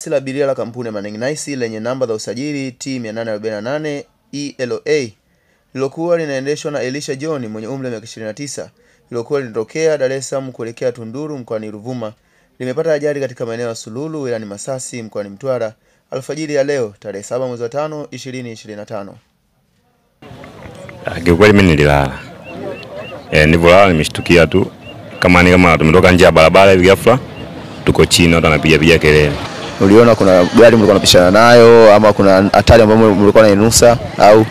Basi la abiria la kampuni ya Manning Nice lenye namba za usajili T848 ELOA lilokuwa linaendeshwa na Elisha John mwenye umri wa miaka 29 lilokuwa linatokea Dar es Salaam kuelekea Tunduru mkoani Ruvuma limepata ajali katika maeneo ya Sululu wilayani Masasi mkoani Mtwara alfajiri ya leo tarehe 7 mwezi wa 5 2025. Kiukweli mimi nililala. Nilipolala nimeshtukia tu kama tumetoka nje ya barabara hivi ghafla tuko chini watu wanapiga kelele. Uliona kuna gari mlikuwa mnapishana nayo ama kuna hatari ambayo mlikuwa mnainusa au?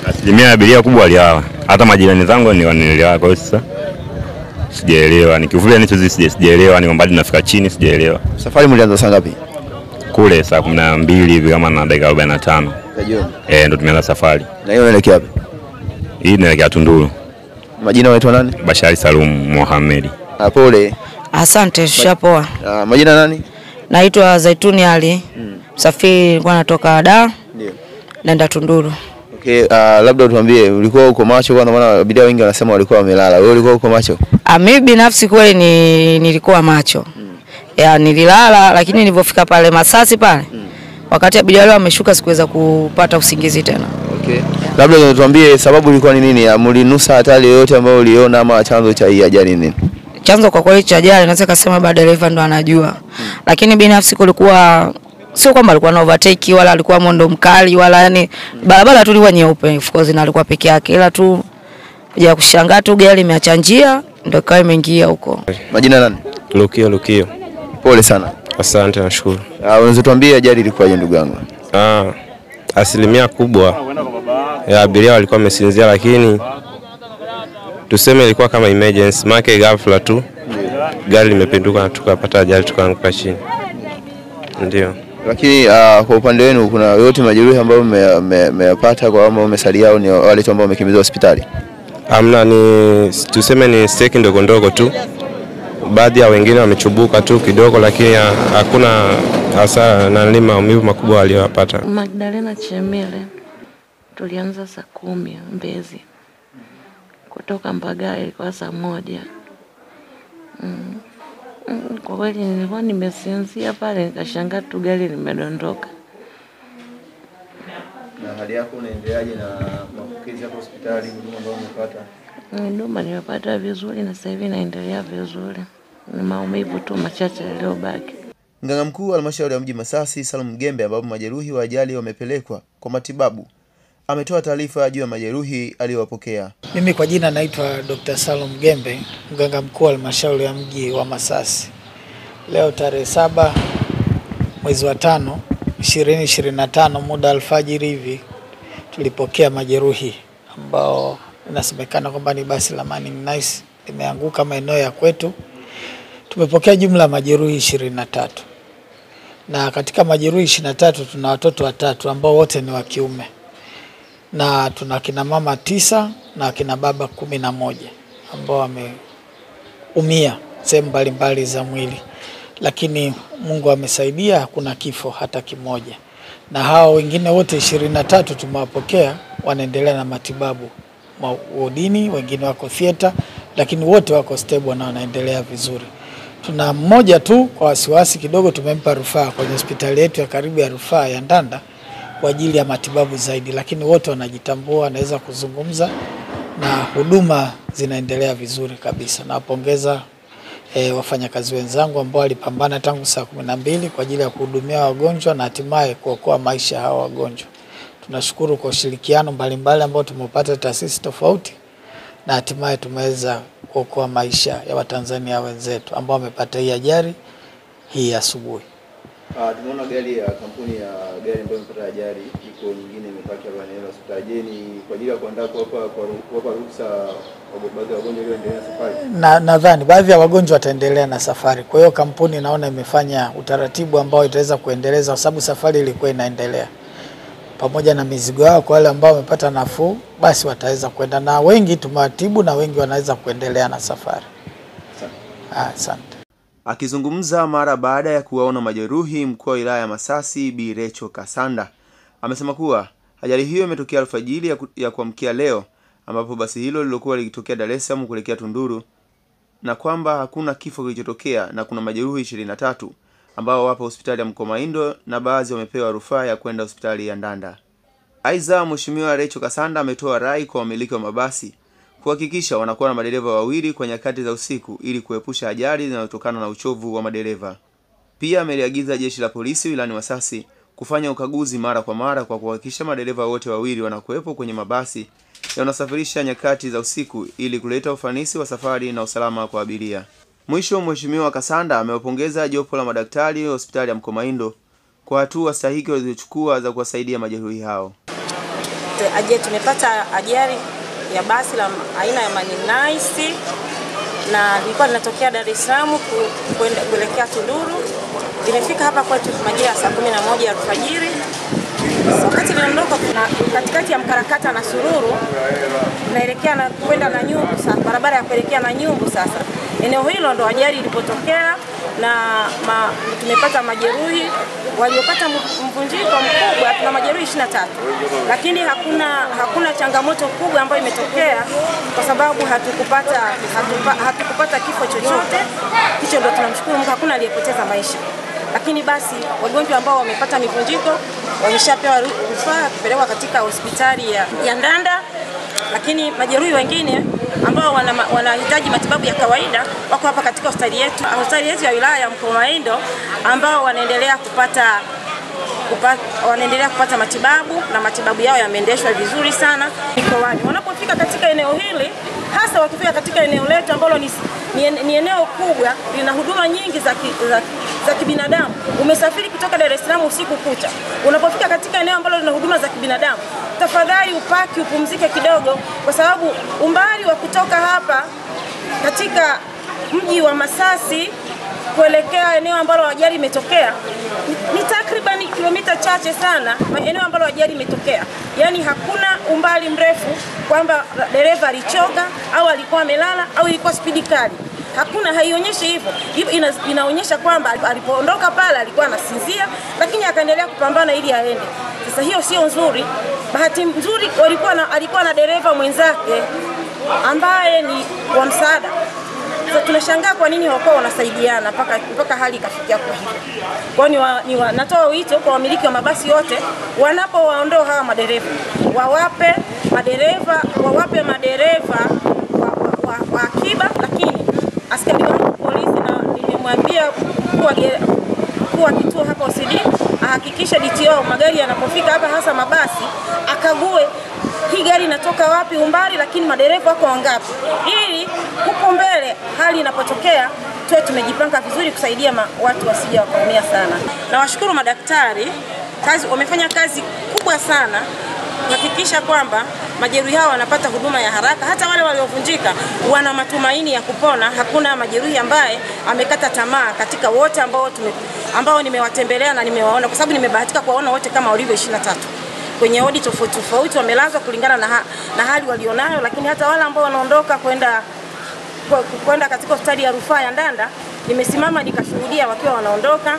Asilimia abiria kubwa walilala. Hata majirani zangu nililala kwa hiyo sasa sijaelewa. Nikifulia nicho sijaelewa, ni mbali nafika chini sijaelewa. Safari mlianza saa ngapi? Kule saa 12 hivi kama na dakika 45. Ya jioni. Ndio tumeanza safari. Na hiyo inaelekea wapi? Hii inaelekea Tunduru. Majina unaitwa nani? Bashari Salum Mohamed. Pole. Asante, shapoa. Majina nani? Naitwa Zaituni Ali. Msafiri nilikuwa natoka Dar. Ndio. Naenda Tunduru. Okay, labda tuambie ulikuwa uko macho kwa maana abiria wengi wanasema walikuwa wamelala. Wewe ulikuwa uko macho? Mimi binafsi kweli nilikuwa macho. Nililala lakini nilipofika pale Masasi pale. Wakati abiria wale wameshuka sikuweza kupata usingizi tena. Okay. Labda tuambie sababu ilikuwa ni nini? Mlinusa hatari yoyote ambayo uliona ama chanzo cha hii ajali nini? Chanzo kwa kweli cha ajali naweza kusema bado dereva ndo anajua. Lakini binafsi kulikuwa sio kwamba alikuwa na overtake wala alikuwa mondo mkali wala yani barabara tu ilikuwa nyeupe, of course na alikuwa peke yake, ila tu ya kushangaa tu gari imeacha njia ndio kawa imeingia huko. Majina nani? Lukio. Pole sana. Asante, nashukuru. Unaweza tuambie ajali ilikuwaje ndugu yangu? Asilimia kubwa ya abiria walikuwa wamesinzia, lakini tuseme ilikuwa kama emergency, make ghafla tu gari limepinduka na tukapata ajali tukaanguka chini. Ndio. Lakini kwa upande wenu kuna yote majeruhi ambao mmeyapata kwa ambao wamesalia au ni wale tu ambao wamekimbizwa hospitali? Hamna, tuseme ni stake ndogo tu. Baadhi ya wengine wamechubuka tu kidogo, lakini hakuna hasara na maumivu makubwa waliyopata. Magdalena Chemele tulianza saa 10 Mbezi. Kutoka Mbagala ilikuwa saa 1. Kwa kweli nilikuwa nimesinzia pale nikashangaa tu gari limedondoka. Na hali yako unaendeleaje na mapokezi hapo hospitali, huduma ambazo umepata? Huduma nimepata vizuri na sasa hivi naendelea vizuri. Ni maumivu tu machache yaliyobaki. Mganga mkuu wa halmashauri ya mji Masasi Salum Gembe ambapo majeruhi wa ajali wamepelekwa kwa matibabu ametoa taarifa juu ya majeruhi aliyowapokea. Mimi kwa jina naitwa Dr. Salum Gembe, mganga mkuu wa halmashauri ya mji wa Masasi. Leo tarehe 7 mwezi wa 5 2025 muda alfajiri hivi tulipokea majeruhi ambao inasemekana kwamba ni basi la Manning Nice limeanguka maeneo ya kwetu. Tumepokea jumla majeruhi 23. Na katika majeruhi 23 tuna watoto 3 ambao wote ni wa kiume. Na tuna kina mama 9 na kina baba 11 ambao wameumia sehemu mbalimbali za mwili. Lakini Mungu amesaidia, hakuna kifo hata kimoja. Na hao wengine wote 23 tumewapokea, wanaendelea na matibabu wodini, wengine wako theater, lakini wote wako stable na wanaendelea vizuri. Tuna mmoja tu kwa wasiwasi kidogo, tumempa rufaa kwenye hospitali yetu ya karibu ya rufaa ya Ndanda kwa ajili ya matibabu zaidi, lakini wote wanajitambua, wanaweza kuzungumza na huduma zinaendelea vizuri kabisa. Nawapongeza wafanyakazi wenzangu ambao walipambana tangu saa 12 kwa ajili ya kuhudumia wagonjwa na hatimaye kuokoa maisha hawa wagonjwa. Tunashukuru kwa ushirikiano mbalimbali ambao tumepata taasisi tofauti na hatimaye tumeweza kuokoa maisha ya Watanzania wenzetu ambao wamepata hii ajali hii asubuhi. Tunaona gari ya kampuni ya gari ambayo imepata ajali iko nyingine imepaki hapa eneo la hospitalini kwa ajili ya kuandaa kwa ruhusa baadhi ya wagonjwa walioendelea safari. Nadhani baadhi ya wagonjwa wataendelea na safari. Kwa hiyo kampuni naona imefanya utaratibu ambao itaweza kuendeleza kwa sababu safari ilikuwa inaendelea. Pamoja na mizigo yao kwa wale ambao wamepata nafuu basi wataweza kwenda, na wengi tumewatibu na wengi wanaweza kuendelea na safari. Asante. Akizungumza mara baada ya kuwaona majeruhi, mkuu wa wilaya ya Masasi Bi Recho Kasanda amesema kuwa ajali hiyo imetokea alfajiri ya kuamkia leo ambapo basi hilo lilokuwa likitokea Dar es Salaam kuelekea Tunduru na kwamba hakuna kifo kilichotokea na kuna majeruhi 23 ambao wapo hospitali ya Mkomaindo na baadhi wamepewa rufaa ya kwenda hospitali ya Ndanda. Aidha, Mheshimiwa Rachel Kasanda ametoa rai kwa wamiliki wa mabasi kuhakikisha wanakuwa na madereva wawili kwa nyakati za usiku ili kuepusha ajali zinazotokana na uchovu wa madereva. Pia ameliagiza jeshi la polisi wilayani Masasi kufanya ukaguzi mara kwa mara kwa kuhakikisha madereva wote wawili wanakuwepo kwenye mabasi yanayosafirisha nyakati za usiku ili kuleta ufanisi wa safari na usalama kwa abiria. Mwisho, Mheshimiwa Kasanda amewapongeza jopo la madaktari wa hospitali ya Mkomaindo kwa hatua stahiki walizochukua za kuwasaidia majeruhi hao. Tumepata ajali ya basi la aina ya Maninaisi na lilikuwa linatokea Dar es Salaam kuelekea Tunduru. Limefika hapa kwetu majira ya saa 11 alfajiri. Wakati linaondoka katikati ya Mkarakata na Sururu naelekea na kwenda na Nyumbu, sasa barabara ya kuelekea na Nyumbu. Sasa eneo hilo ndo ajali ilipotokea na tumepata majeruhi waliopata mvunjiko mkubwa. Tuna majeruhi 23, lakini hakuna changamoto kubwa ambayo imetokea kwa sababu hatukupata kifo chochote. Hicho ndo tunamshukuru Mungu, hakuna aliyepoteza maisha. Lakini basi wagonjwa ambao wamepata mivunjiko wameshapewa rufaa kupelekwa katika hospitali ya Ndanda, lakini majeruhi wengine ambao wanahitaji matibabu ya kawaida wako hapa katika hospitali yetu ya wilaya ya Mkomaindo ambao wanaendelea kupata matibabu na matibabu yao yameendeshwa vizuri sana. Mikoani wanapofika katika eneo hili, hasa wakifika katika eneo letu ambalo ni eneo kubwa, lina huduma nyingi za kibinadamu. Umesafiri kutoka Dar es Salaam usiku kucha, unapofika katika eneo ambalo lina huduma za kibinadamu, tafadhali upaki upumzike kidogo, kwa sababu umbali wa kutoka hapa katika mji wa Masasi kuelekea eneo ambalo ajali imetokea ni takriban kilomita chache sana. Eneo ambalo ajali imetokea, yani hakuna umbali mrefu kwamba dereva alichoka au alikuwa amelala au ilikuwa spidi kali. Hakuna, haionyeshi hivyo. Inaonyesha kwamba alipoondoka pale alikuwa anasinzia, lakini akaendelea kupambana ili aende. Sasa hiyo sio nzuri. Bahati nzuri alikuwa na dereva mwenzake ambaye ni wa msaada. Sasa tunashangaa kwa nini hawakuwa wanasaidiana mpaka hali ikafikia kwa hivyo. Kwa hiyo natoa wito kwa wamiliki wa mabasi yote, wanapowaondoa hawa madereva wawape madereva wa akiba. Lakini askari wangu polisi na nilimwambia kuwa kituo hapa OCD ahakikisha DTO magari yanapofika hapa, hasa mabasi, akague hii gari inatoka wapi, umbali, lakini madereva wako wangapi, ili huko mbele hali inapotokea tuwe tumejipanga vizuri kusaidia watu wasije wakaumia sana. Na washukuru madaktari, wamefanya kazi kubwa sana kuhakikisha kwamba majeruhi hao wanapata huduma ya haraka. Hata wale waliovunjika wana matumaini ya kupona. Hakuna majeruhi ambaye amekata tamaa katika wote ambao nimewatembelea na nimewaona, kwa sababu nimebahatika kuwaona wote kama walivyo 23 kwenye wodi tofauti wamelazwa kulingana na hali walionayo. Lakini hata wale ambao wanaondoka kwenda katika hospitali ya rufaa ya Ndanda, nimesimama nikashuhudia wakiwa wanaondoka.